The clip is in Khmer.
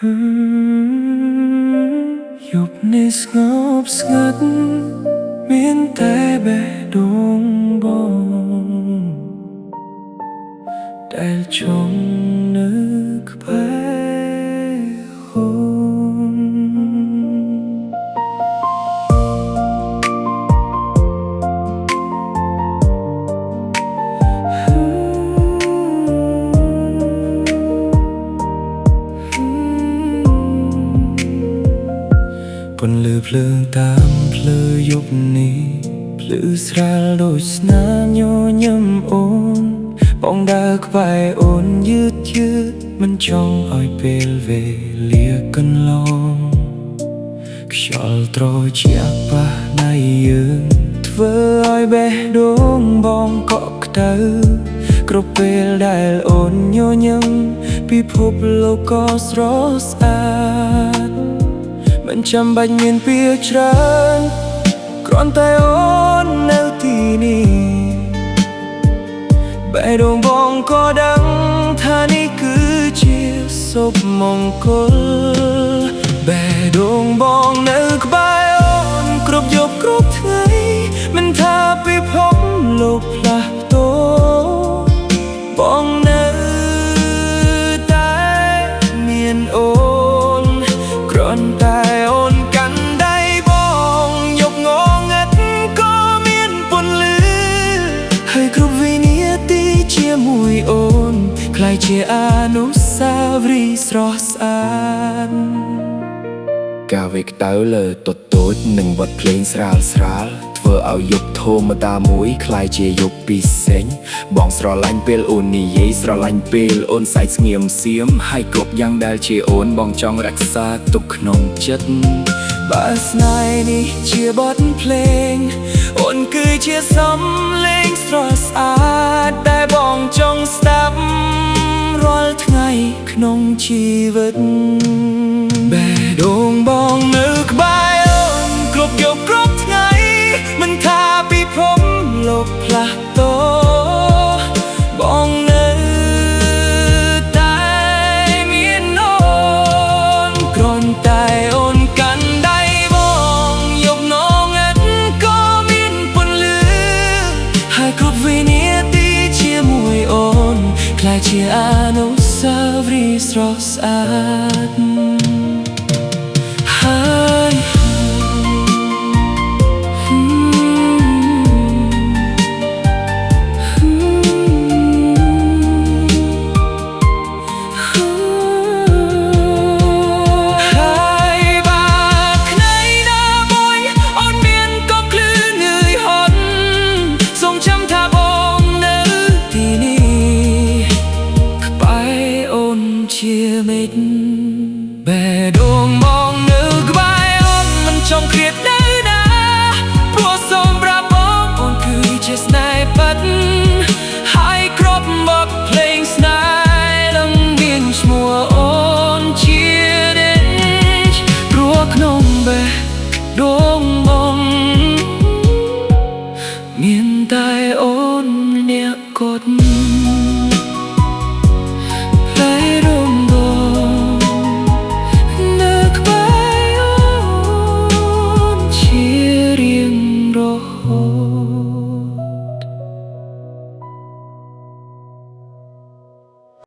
Dụcនេះស្ងប់ស្ងាត់មានតែបេះដូងបងដែលចង់នៅក្បែរអូនពន្លឺភ្លើងតាមភ្លឺយប់នេះភ្លឺស្រាលដូចស្នាមញញឹមអូនបងដើរក្បែរអូនយឺតមិនចង់ឲ្យពេលវេលាកន្លងខ្យល់ត្រជាក់ប៉ះដៃយើងធ្វើឲ្យបេះដូងបងកក់ក្តៅគ្រប់ពេលដែលអូនញញឹមពិភពលោកក៏ស្រស់ស្អាតមិនចាំបាច់មានពាក្យច្រើនគ្រាន់តែអូននៅទីនេះបេះដូងបងក៏ដឹងថានេះគឺជាសុភមង្គលបេះដូងបងនៅក្បែរអូនគ្រប់យប់គ្រប់ថ្ងៃមិនថាពិភពលោកផ្លាស់ប្ដូរបងនៅតែមានអូនគ្រាន់តែអូនកាន់ដៃបងយប់ងងឹតក៏មានពន្លឺហើយគ្រប់វិនាទីជាមួយអូនក្លាយជាអនុស្សាវរីយ៍ស្រស់ស្អាតកាវេក្តៅលើតូចនិងបទភ្លេងស្រាលធ្វើឲ្យយប់ធម្មតាមួយក្លាយជាយប់ពិសេសបងស្រឡាញ់ពេលអូននិយាយស្រឡាញ់ពេលអូនសើចស្ងៀមសៀមហើយគ្រប់យ៉ាងដែលជាអូនបងចង់រក្សាទុកក្នុងចិត្តបើស្នេហ៍នេះជាបទភ្លេងអូនគឺជាសំឡេងស្រស់ស្អាតដែលបងចង់ស្ដាប់រាល់ថ្ងៃក្នុងជីវិតបេះដូងបងនៅក្បែរអូនគ្រប់យប់គ្រប់ថ្ងៃមិនថាពិភពលោកផ្លាស់ប្ដូរបងនៅតែមានអូនគ្រាន់តែអូនកាន់ដៃបងយប់ងងឹតក៏មានពន្លឺហើយគ្រប់វិនាទីជាមួយអូនក្លាយជាអនុស្សាវរីយ៍ស្រស់ស្អាតហើយជាមេឃ